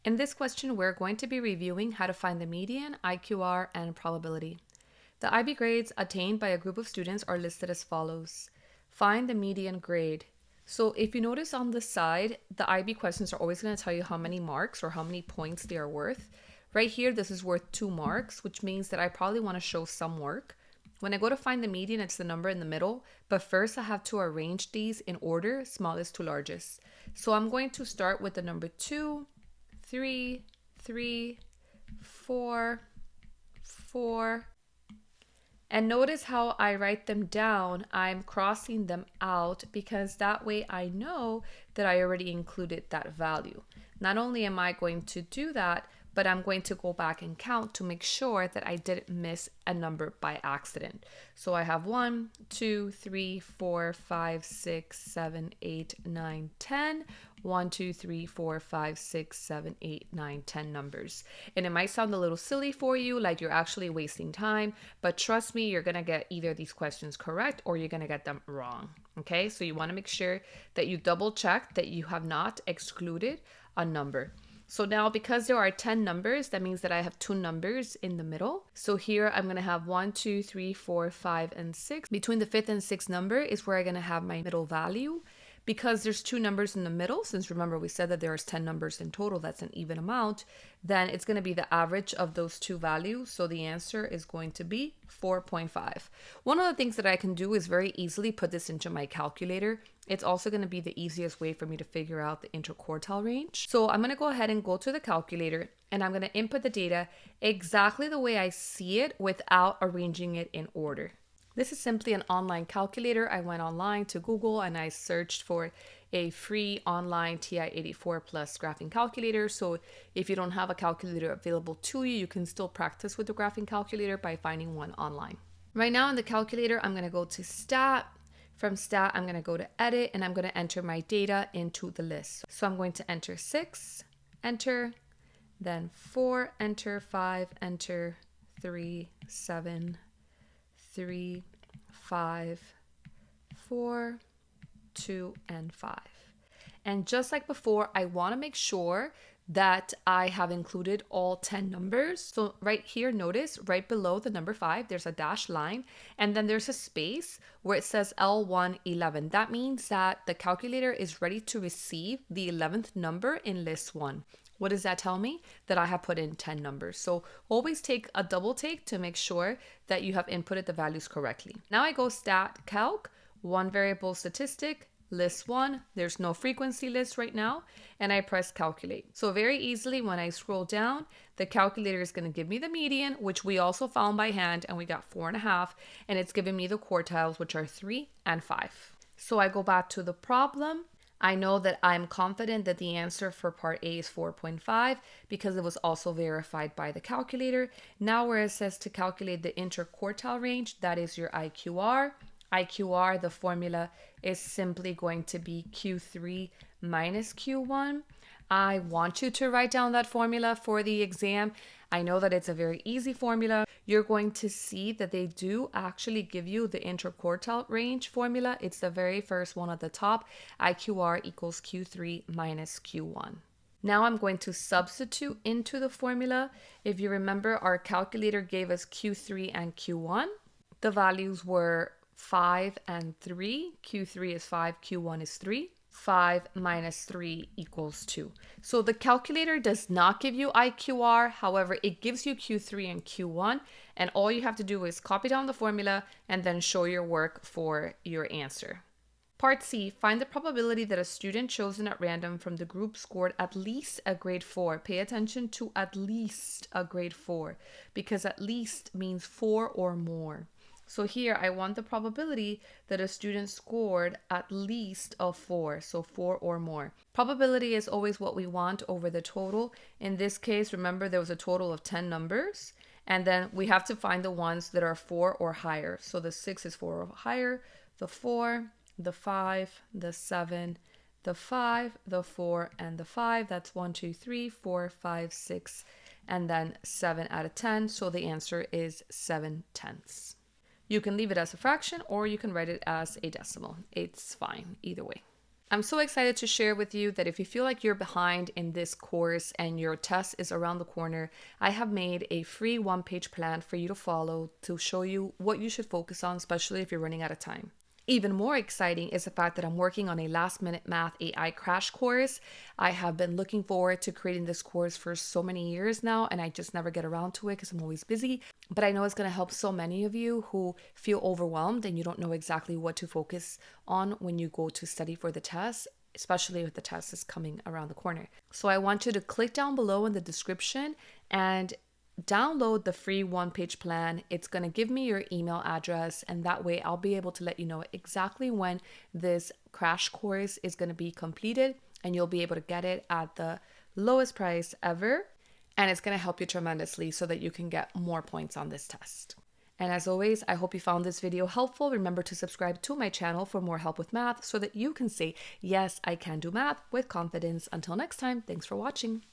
In this question, we're going to be reviewing how to find the median, IQR, and probability. The IB grades attained by a group of students are listed as follows. Find the median grade. So if you notice on the side, the IB questions are always going to tell you how many marks or how many points they are worth. Right here, this is worth 2 marks, which means that I probably want to show some work. When I go to find the median, it's the number in the middle, but first I have to arrange these in order, smallest to largest. So I'm going to start with the number 2, 3, 3, 4, 4. And notice how I write them down. I'm crossing them out because that way I know that I already included that value. Not only am I going to do that, but I'm going to go back and count to make sure that I didn't miss a number by accident. So I have 1, 2, 3, 4, 5, 6, 7, 8, 9, 10. 1, 2, 3, 4, 5, 6, 7, 8, 9, 10 numbers. And it might sound a little silly for you, like you're actually wasting time, but trust me, you're going to get either these questions correct or you're going to get them wrong. Okay, so you want to make sure that you double check that you have not excluded a number. So now because there are 10 numbers, that means that I have 2 numbers in the middle. So here I'm going to have 1, 2, 3, 4, 5, and 6. Between the 5th and 6th number is where I'm going to have my middle value. Because there's 2 numbers in the middle, since remember we said that there's 10 numbers in total, that's an even amount, then it's going to be the average of those 2 values. So the answer is going to be 4.5. One of the things that I can do is very easily put this into my calculator. It's also going to be the easiest way for me to figure out the interquartile range. So I'm going to go ahead and go to the calculator and I'm going to input the data exactly the way I see it without arranging it in order. This is simply an online calculator. I went online to Google and I searched for a free online TI-84 plus graphing calculator. So if you don't have a calculator available to you, you can still practice with the graphing calculator by finding one online. Right now in the calculator, I'm going to go to Stat. From Stat, I'm going to go to Edit and I'm going to enter my data into the list. So I'm going to enter 6, enter, then 4, enter, 5, enter, 3, 7, 3, 5, 4, 2, and 5. And just like before, I want to make sure that I have included all 10 numbers. So right here, notice right below the number 5, there's a dashed line, and then there's a space where it says L111. That means that the calculator is ready to receive the 11th number in list 1. What does that tell me? That I have put in 10 numbers. So always take a double take to make sure that you have inputted the values correctly. Now I go Stat Calc, 1 variable statistic, list 1. There's no frequency list right now. And I press calculate. So very easily when I scroll down, the calculator is going to give me the median, which we also found by hand, and we got 4.5. And it's giving me the quartiles, which are 3 and 5. So I go back to the problem. I know that I'm confident that the answer for part A is 4.5 because it was also verified by the calculator. Now where it says to calculate the interquartile range, that is your IQR. IQR, the formula is simply going to be Q3 minus Q1. I want you to write down that formula for the exam. I know that it's a very easy formula. You're going to see that they do actually give you the interquartile range formula. It's the very first one at the top. IQR equals Q3 minus Q1. Now I'm going to substitute into the formula. If you remember, our calculator gave us Q3 and Q1. The values were 5 and 3. Q3 is 5, Q1 is 3. 5 minus 3 equals 2. So the calculator does not give you IQR. However, it gives you Q3 and Q1. And all you have to do is copy down the formula and then show your work for your answer. Part C, find the probability that a student chosen at random from the group scored at least a grade 4. Pay attention to at least a grade 4 because at least means 4 or more. So here I want the probability that a student scored at least a 4, so 4 or more. Probability is always what we want over the total. In this case, remember there was a total of 10 numbers, and then we have to find the ones that are 4 or higher. So the 6 is 4 or higher, the 4, the 5, the 7, the 5, the 4, and the 5. That's 1, 2, 3, 4, 5, 6, and then 7 out of 10. So the answer is 7/10. You can leave it as a fraction or you can write it as a decimal. It's fine either way. I'm so excited to share with you that if you feel like you're behind in this course and your test is around the corner, I have made a free one-page plan for you to follow to show you what you should focus on, especially if you're running out of time. Even more exciting is the fact that I'm working on a last-minute math AI crash course. I have been looking forward to creating this course for so many years now, and I just never get around to it because I'm always busy. But I know it's going to help so many of you who feel overwhelmed and you don't know exactly what to focus on when you go to study for the test, especially if the test is coming around the corner. So I want you to click down below in the description and download the free one-page plan. It's going to give me your email address, and that way I'll be able to let you know exactly when this crash course is going to be completed, and you'll be able to get it at the lowest price ever. And it's going to help you tremendously so that you can get more points on this test. And as always, I hope you found this video helpful. Remember to subscribe to my channel for more help with math so that you can say, yes, I can do math with confidence. Until next time, thanks for watching.